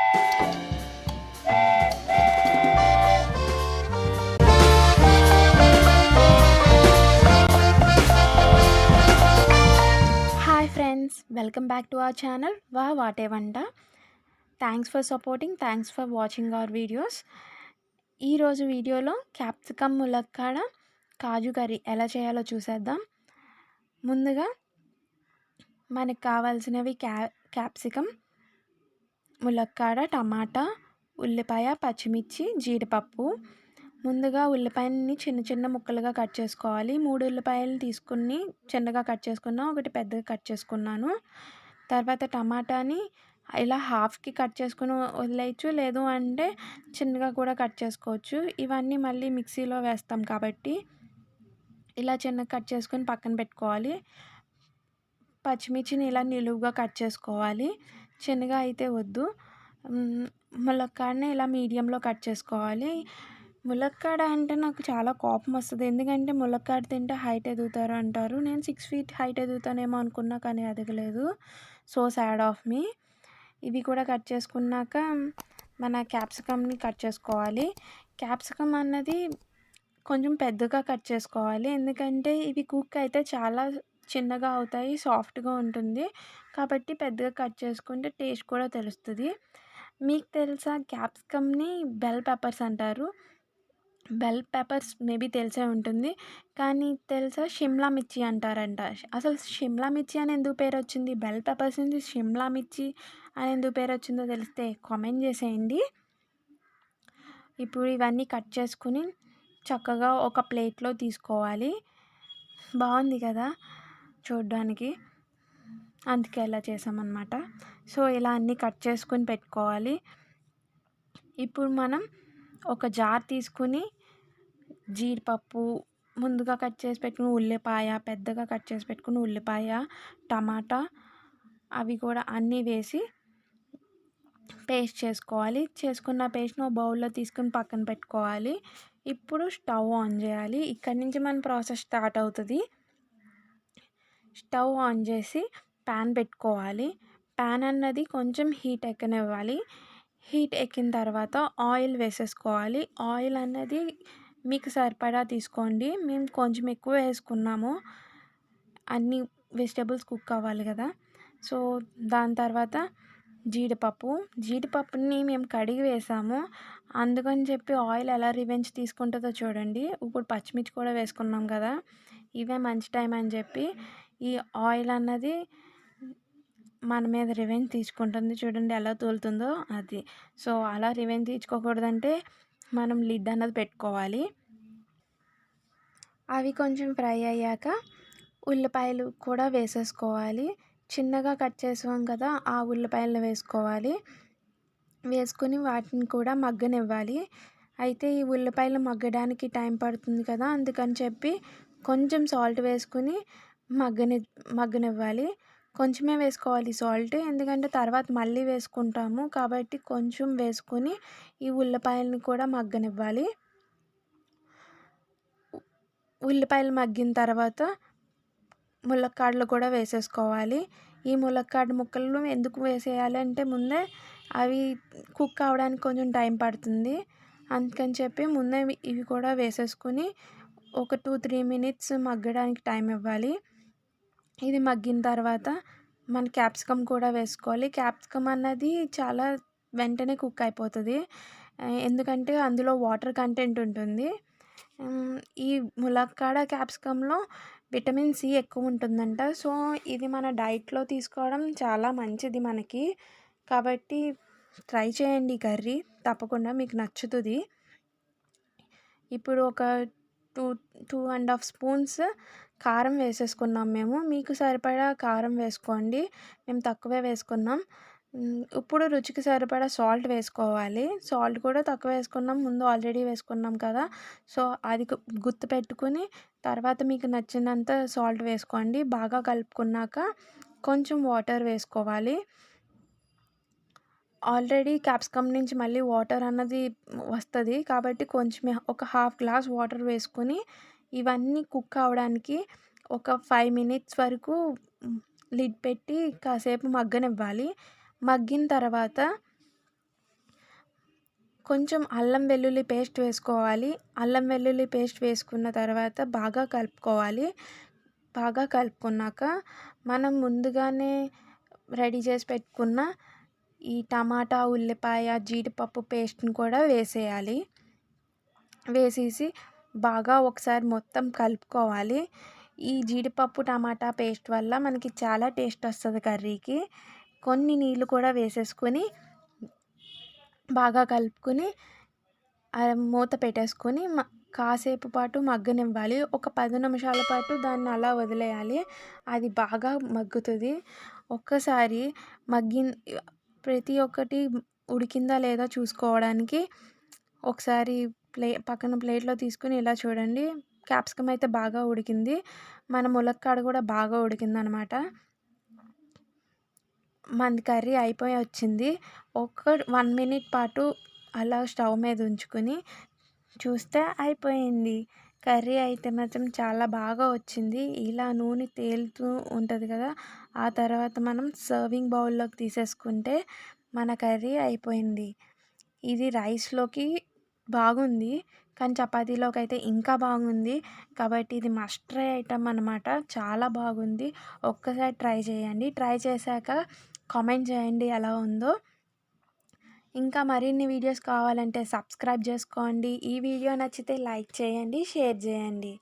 Hi friends, welcome back to our channel వాటే వంట. Thanks for supporting, thanks for watching our videos. ఈరోజు వీడియోలో capsicum ములక్కాడ కాజు curry ఎలా చేయాలో చూసేద్దాం. ముందుగా మనకు కావాల్సినవి క్యాప్సికమ్, ములక్కాడ, టమాటా, ఉల్లిపాయ, పచ్చిమిర్చి, జీడిపప్పు. ముందుగా ఉల్లిపాయని చిన్న చిన్న ముక్కలుగా కట్ చేసుకోవాలి. 3 ఉల్లిపాయలు తీసుకుని చిన్నగా కట్ చేసుకున్నా, ఒకటి పెద్దగా కట్ చేసుకున్నాను. తర్వాత టమాటాని ఇలా హాఫ్కి కట్ చేసుకుని వదిలేయచ్చు, లేదు అంటే చిన్నగా కూడా కట్ చేసుకోవచ్చు. ఇవన్నీ మళ్ళీ మిక్సీలో వేస్తాం కాబట్టి ఇలా చిన్నగా కట్ చేసుకొని పక్కన పెట్టుకోవాలి. పచ్చిమిర్చిని ఇలా నిలువుగా కట్ చేసుకోవాలి, చిన్నగా అయితే వద్దు. ములక్కాడని ఇలా మీడియంలో కట్ చేసుకోవాలి. ములక్కాడ అంటే నాకు చాలా కోపం వస్తుంది, ఎందుకంటే ములక్కాడ తింటే హైట్ ఎదుగుతారు అంటారు. నేను 6 feet హైట్ ఎదుగుతానేమో అనుకున్నా, కానీ ఎదగలేదు. సో సాడ్ ఆఫ్ మీ. ఇవి కూడా కట్ చేసుకున్నాక మన క్యాప్సికమ్ని కట్ చేసుకోవాలి. క్యాప్సికమ్ అన్నది కొంచెం పెద్దగా కట్ చేసుకోవాలి, ఎందుకంటే ఇవి కుక్ అయితే చాలా చిన్నగా అవుతాయి, సాఫ్ట్గా ఉంటుంది. కాబట్టి పెద్దగా కట్ చేసుకుంటే టేస్ట్ కూడా తెలుస్తుంది. మీకు తెలుసా, క్యాప్సికమ్ని బెల్ పెప్పర్స్ అంటారు. బెల్ పెప్పర్స్ మేబీ తెలిసే ఉంటుంది, కానీ తెలుసా షిమ్లా మిర్చి అంటారంట. అసలు షిమ్లా మిర్చి అని ఎందుకు పేరు వచ్చింది, బెల్ పెప్పర్స్ నుంచి షిమ్లా మిర్చి అని ఎందుకు పేరు వచ్చిందో తెలిస్తే కామెంట్ చేసేయండి. ఇప్పుడు ఇవన్నీ కట్ చేసుకుని చక్కగా ఒక ప్లేట్లో తీసుకోవాలి. బాగుంది కదా చూడడానికి, అందుకే ఇలా చేసామన్నమాట. సో ఇలా అన్నీ కట్ చేసుకుని పెట్టుకోవాలి. ఇప్పుడు మనం ఒక జార్ తీసుకుని జీడిపప్పు, ముందుగా కట్ చేసి పెట్టుకుని ఉల్లిపాయ, పెద్దగా కట్ చేసి పెట్టుకుని ఉల్లిపాయ, టమాటా, అవి కూడా అన్నీ వేసి పేస్ట్ చేసుకోవాలి. చేసుకున్న పేస్ట్ను ఒక బౌల్లో తీసుకుని పక్కన పెట్టుకోవాలి. ఇప్పుడు స్టవ్ ఆన్ చేయాలి. ఇక్కడి నుంచి మన ప్రాసెస్ స్టార్ట్ అవుతుంది. స్టవ్ ఆన్ చేసి ప్యాన్ పెట్టుకోవాలి. ప్యాన్ అన్నది కొంచెం హీట్ ఎక్కనివ్వాలి. హీట్ ఎక్కిన తర్వాత ఆయిల్ వేసేసుకోవాలి. ఆయిల్ అన్నది మీకు సరిపడా తీసుకోండి, మేము కొంచెం ఎక్కువ వేసుకున్నాము, అన్ని వెజిటేబుల్స్ కుక్ అవ్వాలి కదా. సో దాని తర్వాత జీడిపప్పుని మేము కడిగి వేసాము, అందుకని చెప్పి ఆయిల్ ఎలా రివెంజ్ తీసుకుంటుందో చూడండి. ఇప్పుడు పచ్చిమిర్చి కూడా వేసుకున్నాం కదా, ఇవే మంచి టైం అని చెప్పి ఈ ఆయిల్ అన్నది మన మీద రివెంజ్ తీసుకుంటుంది. చూడండి ఎలా తోలుతుందో అది. సో అలా రివెంజ్ తీసుకోకూడదంటే మనం లిడ్ అన్నది పెట్టుకోవాలి. అవి కొంచెం ఫ్రై అయ్యాక ఉల్లిపాయలు కూడా వేసేసుకోవాలి. చిన్నగా కట్ చేసాం కదా, ఆ ఉల్లిపాయలు వేసుకోవాలి. వేసుకొని వాటిని కూడా మగ్గనివ్వాలి. అయితే ఈ ఉల్లిపాయలు మగ్గడానికి టైం పడుతుంది కదా, అందుకని చెప్పి కొంచెం సాల్ట్ వేసుకుని మగ్గనివ్వాలి. కొంచెమే వేసుకోవాలి సాల్ట్, ఎందుకంటే తర్వాత మళ్ళీ వేసుకుంటాము కాబట్టి కొంచెం వేసుకొని ఈ ఉల్లిపాయలను కూడా మగ్గనివ్వాలి. ఉల్లిపాయలు మగ్గిన తర్వాత ములక్కాడలు కూడా వేసేసుకోవాలి. ఈ ములక్కాడ ముక్కలు ఎందుకు వేసేయాలి అంటే ముందే అవి కుక్ అవ్వడానికి కొంచెం టైం పడుతుంది, అందుకని చెప్పి ముందే ఇవి కూడా వేసేసుకుని ఒక 2-3 minutes మగ్గడానికి టైం ఇవ్వాలి. ఇది మగ్గిన తర్వాత మన క్యాప్సికమ్ కూడా వేసుకోవాలి. క్యాప్సికమ్ అన్నది చాలా వెంటనే కుక్ అయిపోతుంది, ఎందుకంటే అందులో వాటర్ కంటెంట్ ఉంటుంది. ఈ ములక్కాడ క్యాప్సికంలో విటమిన్ సి ఎక్కువ ఉంటుందంట. సో ఇది మన డైట్లో తీసుకోవడం చాలా మంచిది మనకి, కాబట్టి ట్రై చేయండి ఈ కర్రీ, తప్పకుండా మీకు నచ్చుతుంది. ఇప్పుడు ఒక 2.5 స్పూన్స్ కారం వేసేసుకున్నాం మేము. మీకు సరిపడా కారం వేసుకోండి, మేము తక్కువే వేసుకున్నాం. ఇప్పుడు రుచికి సరిపడా సాల్ట్ వేసుకోవాలి. సాల్ట్ కూడా తక్కువ వేసుకున్నాం, ముందు ఆల్రెడీ వేసుకున్నాం కదా. సో అది గుర్తు పెట్టుకుని తర్వాత మీకు నచ్చినంత సాల్ట్ వేసుకోండి. బాగా కలుపుకున్నాక కొంచెం వాటర్ వేసుకోవాలి. ఆల్రెడీ క్యాప్సికమ్ నుంచి మళ్ళీ వాటర్ అన్నది వస్తుంది కాబట్టి కొంచెం ఒక 1/2 glass వాటర్ వేసుకొని ఇవన్నీ కుక్ అవ్వడానికి ఒక 5 minutes వరకు లిడ్ పెట్టి కాసేపు మగ్గనివ్వాలి. మగ్గిన తర్వాత కొంచెం అల్లం వెల్లుల్లి పేస్ట్ వేసుకోవాలి. అల్లం వెల్లుల్లి పేస్ట్ వేసుకున్న తర్వాత బాగా కలుపుకోవాలి. బాగా కలుపుకున్నాక మనం ముందుగానే రెడీ చేసి పెట్టుకున్న ఈ టమాటా, ఉల్లిపాయ, జీడిపప్పు పేస్ట్‌ని కూడా వేసేయాలి. వేసేసి బాగా ఒకసారి మొత్తం కలుపుకోవాలి. ఈ జీడిపప్పు, టమాటా పేస్ట్ వల్ల మనకి చాలా టేస్ట్ వస్తది కర్రీకి. కొన్ని నీళ్ళు కూడా వేసేసుకొని బాగా కలుపుకొని మూత పెట్టేసుకొని కాసేపు పాటు మగ్గనివ్వాలి. ఒక 10 నిమిషాల పాటు దాన్ని అలా వదిలేయాలి. అది బాగా మగ్గుతది. ఒక్కసారి మగ్గిన్ ప్రతి ఒక్కటి ఉడికిందా లేదా చూసుకోవడానికి ఒకసారి పక్కన ప్లేట్‌లో తీసుకొని ఇలా చూడండి. క్యాప్సికమ్ అయితే బాగా ఉడికింది. మన ములక్కాడ కూడా బాగా ఉడికిందనమాట. మనది కర్రీ అయిపోయి వచ్చింది. 1 మినిట్ పాటు అలా స్టవ్ మీద ఉంచుకొని చూస్తే అయిపోయింది. కర్రీ అయితే మాత్రం చాలా బాగా వచ్చింది. ఇలా నూనె తేలుతూ ఉంటది కదా! ఆ తర్వాత మనం సర్వింగ్ బౌల్‌లోకి తీసేసుకుంటే మన కర్రీ అయిపోయింది. ఇది రైస్‌లోకి బాగుంది. కానీ చపాతీలోకైతే ఇంకా బాగుంది. కాబట్టి ఇది మస్ట్ ట్రై ఐటెమ్ అనమాట. చాలా బాగుంది. ఒక్కసారి ట్రై చేయండి. ట్రై చేశాక కామెంట్ చేయండి ఎలా ఉందో. ఇంకా మరిన్ని వీడియోస్ కావాలంటే సబ్స్క్రైబ్ చేసుకోండి. ఈ వీడియో నచ్చితే లైక్ చేయండి, షేర్ చేయండి.